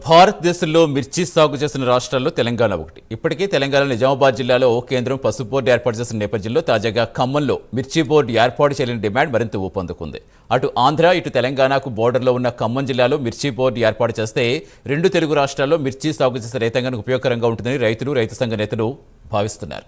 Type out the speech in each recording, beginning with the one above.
భారతదేశంలో మిర్చి సాగు చేసిన రాష్ట్రాల్లో తెలంగాణ ఒకటి. ఇప్పటికే తెలంగాణ నిజామాబాద్ జిల్లాలో కేంద్రం పసుపు బోర్డు ఏర్పాటు చేసిన నేపథ్యంలో తాజాగా ఖమ్మంలో మిర్చి బోర్డు ఏర్పాటు చేయాలని డిమాండ్ మరింత ఊపందుకుంది. అటు ఆంధ్ర ఇటు తెలంగాణకు బోర్డర్లో ఉన్న ఖమ్మం జిల్లాలో మిర్చి బోర్డు ఏర్పాటు చేస్తే రెండు తెలుగు రాష్ట్రాల్లో మిర్చి సాగు చేసే రైతాంగానికి ఉపయోగకరంగా ఉంటుందని రైతులు, రైతు సంఘ నేతలు భావిస్తున్నారు.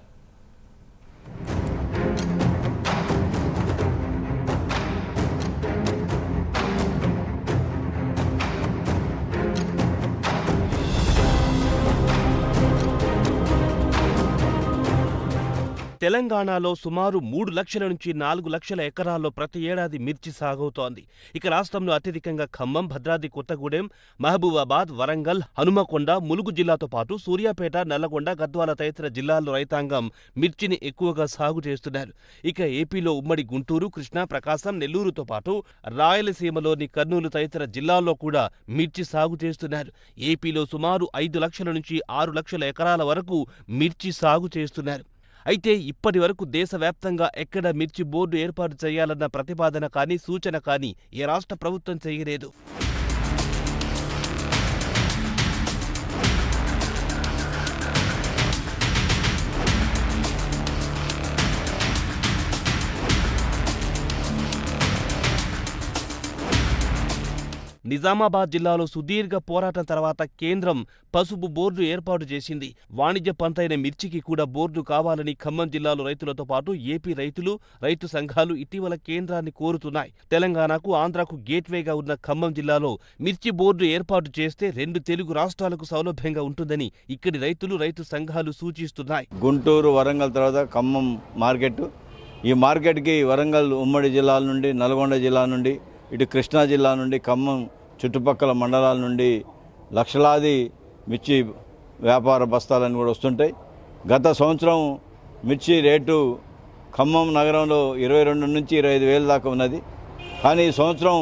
తెలంగాణలో సుమారు 3 లక్షల నుంచి 4 లక్షల ఎకరాల్లో ప్రతి ఏడాది మిర్చి సాగవుతోంది. ఇక రాష్ట్రంలో అత్యధికంగా ఖమ్మం, భద్రాద్రి కొత్తగూడెం, మహబూబాబాద్, వరంగల్, హనుమకొండ, ములుగు జిల్లాతో పాటు సూర్యాపేట, నల్లగొండ, గద్వాల తదితర జిల్లాల్లో రైతాంగం మిర్చిని ఎక్కువగా సాగు చేస్తున్నారు. ఇక ఏపీలో ఉమ్మడి గుంటూరు, కృష్ణా, ప్రకాశం, నెల్లూరుతో పాటు రాయలసీమలోని కర్నూలు తదితర జిల్లాల్లో కూడా మిర్చి సాగు చేస్తున్నారు. ఏపీలో సుమారు 5 లక్షల నుంచి 6 లక్షల ఎకరాల వరకు మిర్చి సాగు చేస్తున్నారు. అయితే ఇప్పటి వరకు దేశవ్యాప్తంగా ఎక్కడ మిర్చి బోర్డు ఏర్పాటు చేయాలన్న ప్రతిపాదన కానీ, సూచన కానీ ఏ రాష్ట్ర ప్రభుత్వం చేయలేదు. నిజామాబాద్ జిల్లాలో సుదీర్ఘ పోరాటం తర్వాత కేంద్రం పసుపు బోర్డు ఏర్పాటు చేసింది. వాణిజ్య పంటైన మిర్చికి కూడా బోర్డు కావాలని ఖమ్మం జిల్లాలో రైతులతో పాటు ఏపీ రైతులు, రైతు సంఘాలు ఇటీవల కేంద్రాన్ని కోరుతున్నాయి. తెలంగాణకు, ఆంధ్రాకు గేట్వేగా ఉన్న ఖమ్మం జిల్లాలో మిర్చి బోర్డు ఏర్పాటు చేస్తే రెండు తెలుగు రాష్ట్రాలకు సౌలభ్యంగా ఉంటుందని ఇక్కడి రైతులు, రైతు సంఘాలు సూచిస్తున్నాయి. గుంటూరు, వరంగల్ తర్వాత ఖమ్మం మార్కెట్. ఈ మార్కెట్కి వరంగల్ ఉమ్మడి జిల్లాల నుండి, నల్గొండ జిల్లా నుండి, ఇటు కృష్ణా జిల్లా నుండి, ఖమ్మం చుట్టుపక్కల మండలాల నుండి లక్షలాది మిర్చి వ్యాపార బస్తాలని కూడా వస్తుంటాయి. గత సంవత్సరం మిర్చి రేటు ఖమ్మం నగరంలో 22 నుంచి 25,000 దాకా ఉన్నది. కానీ ఈ సంవత్సరం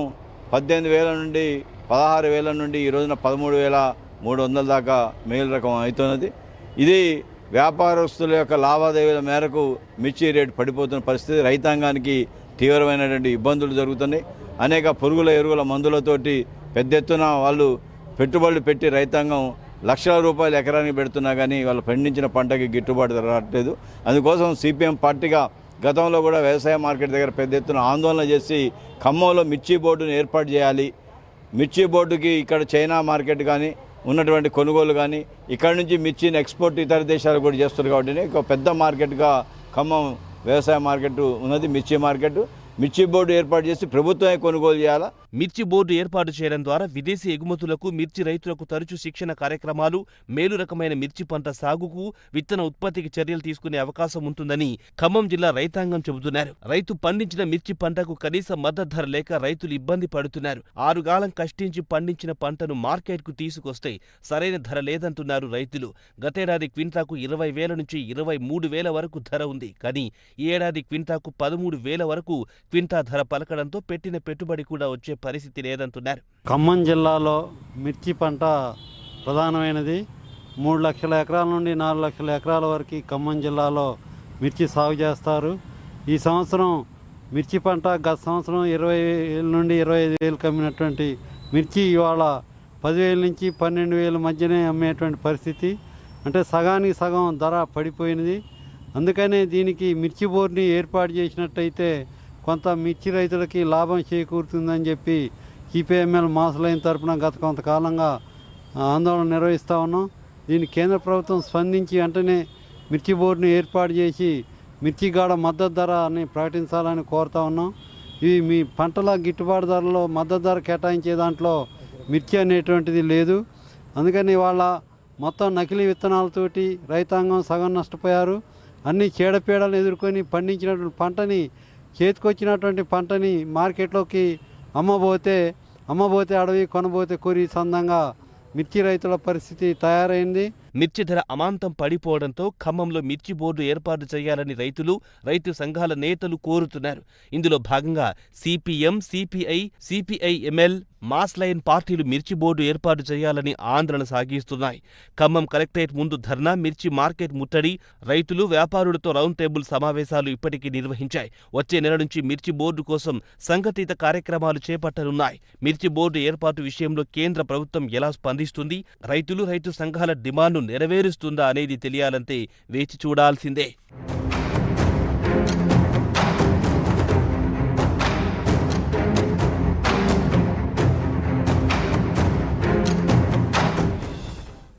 18,000 నుండి 16,000 నుండి ఈ రోజున 13,300 దాకా మేలు రకం అవుతున్నది. ఇది వ్యాపారస్తుల యొక్క లావాదేవీల మేరకు మిర్చి రేటు పడిపోతున్న పరిస్థితి. రైతాంగానికి తీవ్రమైనటువంటి ఇబ్బందులు జరుగుతున్నాయి. అనేక పురుగుల ఎరువుల మందులతోటి పెద్ద ఎత్తున వాళ్ళు పెట్టుబడులు పెట్టి రైతాంగం లక్షల రూపాయలు ఎకరానికి పెడుతున్నా కానీ వాళ్ళు పండించిన పంటకి గిట్టుబాటు రావట్లేదు. అందుకోసం సిపిఎం పార్టీగా గతంలో కూడా వ్యవసాయ మార్కెట్ దగ్గర పెద్ద ఎత్తున ఆందోళన చేసి ఖమ్మంలో మిర్చి బోర్డును ఏర్పాటు చేయాలి. మిర్చి బోర్డుకి ఇక్కడ చైనా మార్కెట్ కానీ ఉన్నటువంటి కొనుగోలు కానీ ఇక్కడ నుంచి మిర్చిని ఎక్స్పోర్ట్ ఇతర దేశాలు కూడా చేస్తారు. కాబట్టి ఒక పెద్ద మార్కెట్గా ఖమ్మం వ్యవసాయ మార్కెట్ ఉన్నది. మిర్చి మార్కెట్. మిర్చి బోర్డు ఏర్పాటు చేసి ప్రభుత్వమే కొనుగోలు చేయాలా. మిర్చి బోర్డు ఏర్పాటు చేయడం ద్వారా విదేశీ ఎగుమతులకు, మిర్చి రైతులకు తరచూ శిక్షణ కార్యక్రమాలు, మేలు రకమైన మిర్చి పంట సాగుకు, విత్తన ఉత్పత్తికి చర్యలు తీసుకునే అవకాశం ఉంటుందని ఖమ్మం జిల్లా రైతాంగం చెబుతున్నారు. రైతు పండించిన మిర్చి పంటకు కనీస మద్దతు ధర లేక రైతులు ఇబ్బంది పడుతున్నారు. 6 కాలం కష్టించి పండించిన పంటను మార్కెట్కు తీసుకొస్తే సరైన ధర లేదంటున్నారు రైతులు. గతేడాది క్వింటాకు 20,000 నుంచి 23,000 వరకు ధర ఉంది. కానీ ఈ ఏడాది క్వింటాకు 13,000 వరకు క్వింటా ధర పలకడంతో పెట్టిన పెట్టుబడి కూడా వచ్చే పరిస్థితి లేదంటున్నారు. ఖమ్మం జిల్లాలో మిర్చి పంట ప్రధానమైనది. 3 లక్షల ఎకరాల నుండి 4 లక్షల ఎకరాల వరకు ఖమ్మం జిల్లాలో మిర్చి సాగు చేస్తారు. ఈ సంవత్సరం మిర్చి పంట గత సంవత్సరం 20,000 నుండి 25,000 అమ్మినటువంటి మిర్చి ఇవాళ 10,000 నుంచి 12,000 మధ్యనే అమ్మేటువంటి పరిస్థితి. అంటే సగానికి సగం ధర పడిపోయినది. అందుకనే దీనికి మిర్చి బోర్డుని ఏర్పాటు చేసినట్టయితే కొంత మిర్చి రైతులకి లాభం చేకూరుతుందని చెప్పి సిపిఎంఎల్ మాసలైన తరఫున గత కొంతకాలంగా ఆందోళన నిర్వహిస్తూ ఉన్నాం. దీన్ని కేంద్ర ప్రభుత్వం స్పందించి వెంటనే మిర్చి బోర్డుని ఏర్పాటు చేసి మిర్చి గాడ మద్దతు ధర అని ప్రకటించాలని కోరుతా ఉన్నాం. ఇవి మీ పంటల గిట్టుబాటు ధరలో మద్దతు ధర కేటాయించే దాంట్లో మిర్చి అనేటువంటిది లేదు. అందుకని వాళ్ళ మొత్తం నకిలీ విత్తనాలతోటి రైతాంగం సగం నష్టపోయారు. అన్ని చీడపీడలను ఎదుర్కొని పండించినటువంటి పంటని, చేతికొచ్చినటువంటి పంటని మార్కెట్లోకి అమ్మబోతే అడవి, కొనబోతే కొరి సందంగా మిర్చి రైతుల పరిస్థితి తయారైంది. మిర్చి ధర అమాంతం పడిపోవడంతో ఖమ్మంలో మిర్చి బోర్డు ఏర్పాటు చేయాలని రైతులు, రైతు సంఘాల నేతలు కోరుతున్నారు. ఇందులో భాగంగా CPM, CPI, CPIML, mass line పార్టీలు మిర్చి బోర్డు ఏర్పాటు చేయాలని ఆందోళన సాగిస్తున్నాయి. ఖమ్మం కలెక్టరేట్ ముందు ధర్నా, మిర్చి మార్కెట్ ముట్టడి, రైతులు, వ్యాపారులతో రౌండ్ టేబుల్ సమావేశాలు ఇప్పటికీ నిర్వహించాయి. వచ్చే నెల నుంచి మిర్చి బోర్డు కోసం సంఘటిత కార్యక్రమాలు చేపట్టనున్నాయి. మిర్చి బోర్డు ఏర్పాటు విషయంలో కేంద్ర ప్రభుత్వం ఎలా స్పందిస్తుంది, రైతులు, రైతు సంఘాల డిమాండ్ను నెరవేరుస్తుందా అనేది తెలియాలంటే వేచి చూడాల్సిందే.